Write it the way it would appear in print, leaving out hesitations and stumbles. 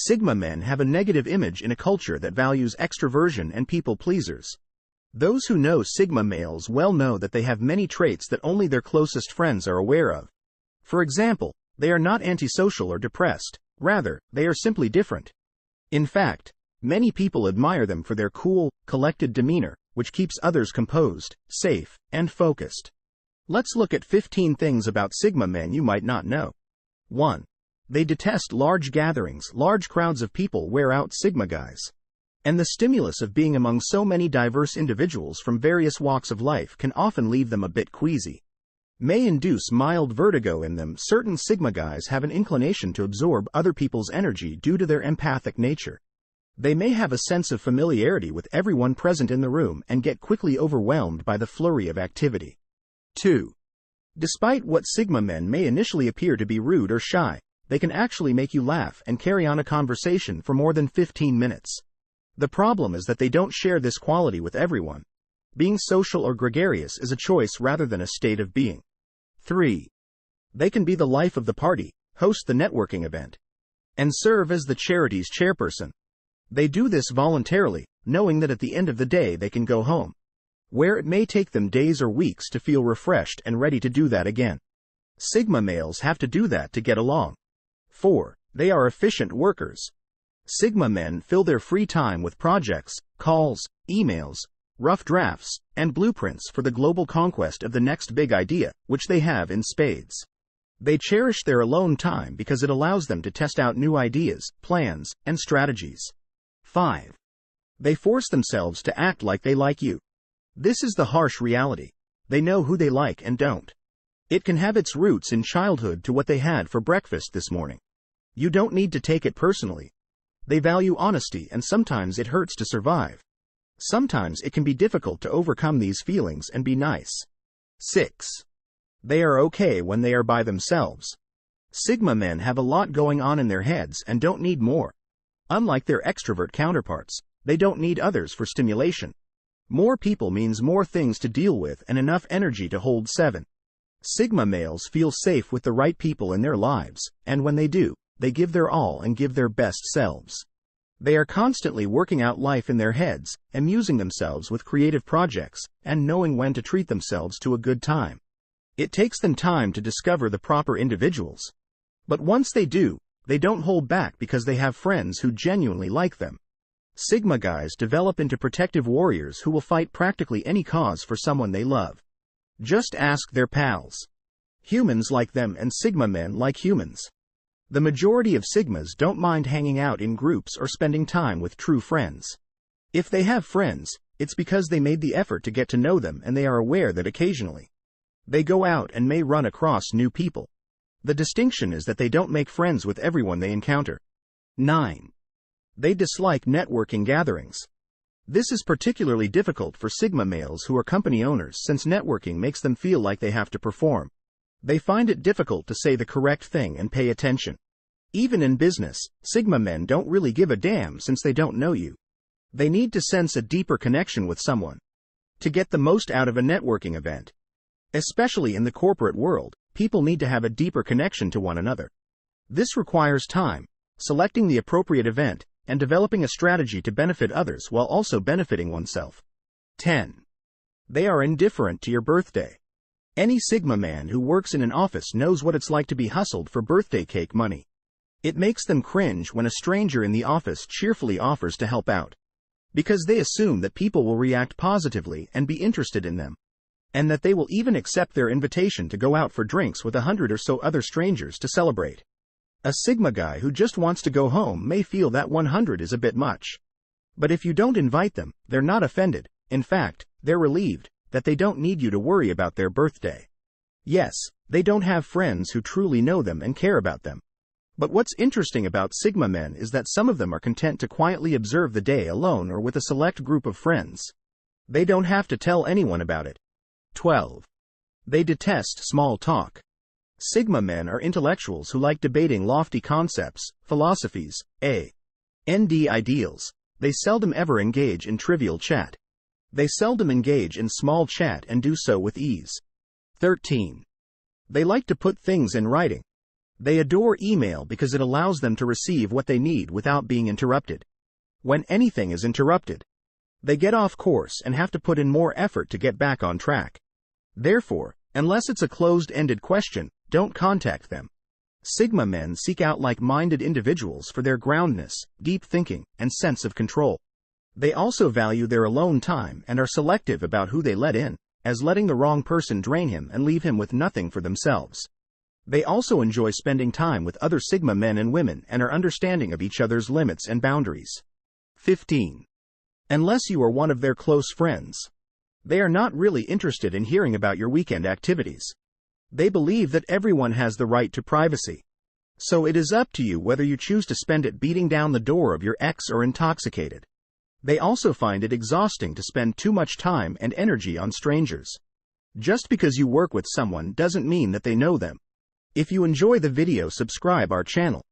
Sigma men have a negative image in a culture that values extroversion and people pleasers. Those who know Sigma males well know that they have many traits that only their closest friends are aware of. For example, they are not antisocial or depressed, rather, they are simply different. In fact, many people admire them for their cool, collected demeanor, which keeps others composed, safe, and focused. Let's look at 15 things about Sigma men you might not know. 1. They detest large gatherings. Large crowds of people wear out Sigma guys. And the stimulus of being among so many diverse individuals from various walks of life can often leave them a bit queasy. May induce mild vertigo in them. Certain Sigma guys have an inclination to absorb other people's energy due to their empathic nature. They may have a sense of familiarity with everyone present in the room and get quickly overwhelmed by the flurry of activity. 2. Despite what Sigma men may initially appear to be rude or shy, they can actually make you laugh and carry on a conversation for more than 15 minutes. The problem is that they don't share this quality with everyone. Being social or gregarious is a choice rather than a state of being. 3. They can be the life of the party, host the networking event, and serve as the charity's chairperson. They do this voluntarily, knowing that at the end of the day they can go home, where it may take them days or weeks to feel refreshed and ready to do that again. Sigma males have to do that to get along. 4. They are efficient workers. Sigma men fill their free time with projects, calls, emails, rough drafts, and blueprints for the global conquest of the next big idea, which they have in spades. They cherish their alone time because it allows them to test out new ideas, plans, and strategies. 5. They force themselves to act like they like you. This is the harsh reality. They know who they like and don't. It can have its roots in childhood to what they had for breakfast this morning. You don't need to take it personally. They value honesty, and sometimes it hurts to survive. Sometimes it can be difficult to overcome these feelings and be nice. 6. They are okay when they are by themselves. Sigma men have a lot going on in their heads and don't need more. Unlike their extrovert counterparts, they don't need others for stimulation. More people means more things to deal with and enough energy to hold 7. Sigma males feel safe with the right people in their lives, and when they do, they give their all and give their best selves. They are constantly working out life in their heads, amusing themselves with creative projects, and knowing when to treat themselves to a good time. It takes them time to discover the proper individuals. But once they do, they don't hold back because they have friends who genuinely like them. Sigma guys develop into protective warriors who will fight practically any cause for someone they love. Just ask their pals. Humans like them and Sigma men like humans. The majority of Sigmas don't mind hanging out in groups or spending time with true friends. If they have friends, it's because they made the effort to get to know them, and they are aware that occasionally they go out and may run across new people. The distinction is that they don't make friends with everyone they encounter. 9. They dislike networking gatherings. This is particularly difficult for Sigma males who are company owners, since networking makes them feel like they have to perform. They find it difficult to say the correct thing and pay attention. Even in business, Sigma men don't really give a damn since they don't know you. They need to sense a deeper connection with someone to get the most out of a networking event. Especially in the corporate world, people need to have a deeper connection to one another. This requires time, selecting the appropriate event, and developing a strategy to benefit others while also benefiting oneself. 10. They are indifferent to your birthday. Any Sigma man who works in an office knows what it's like to be hustled for birthday cake money. It makes them cringe when a stranger in the office cheerfully offers to help out, because they assume that people will react positively and be interested in them, and that they will even accept their invitation to go out for drinks with 100 or so other strangers to celebrate. A Sigma guy who just wants to go home may feel that 100 is a bit much. But if you don't invite them, they're not offended. In fact, they're relieved that they don't need you to worry about their birthday. Yes, they don't have friends who truly know them and care about them. But what's interesting about Sigma men is that some of them are content to quietly observe the day alone or with a select group of friends. They don't have to tell anyone about it. 12. They detest small talk. Sigma men are intellectuals who like debating lofty concepts, philosophies, and ideals. They seldom ever engage in trivial chat. They seldom engage in small chat and do so with ease. 13. They like to put things in writing. They adore email because it allows them to receive what they need without being interrupted. When anything is interrupted, they get off course and have to put in more effort to get back on track. Therefore, unless it's a closed-ended question, don't contact them. Sigma men seek out like-minded individuals for their groundedness, deep thinking, and sense of control. They also value their alone time and are selective about who they let in, as letting the wrong person drain him and leave him with nothing for themselves. They also enjoy spending time with other Sigma men and women and are understanding of each other's limits and boundaries. 15. Unless you are one of their close friends, they are not really interested in hearing about your weekend activities. They believe that everyone has the right to privacy. So it is up to you whether you choose to spend it beating down the door of your ex or intoxicated. They also find it exhausting to spend too much time and energy on strangers. Just because you work with someone doesn't mean that they know them. If you enjoy the video, subscribe our channel.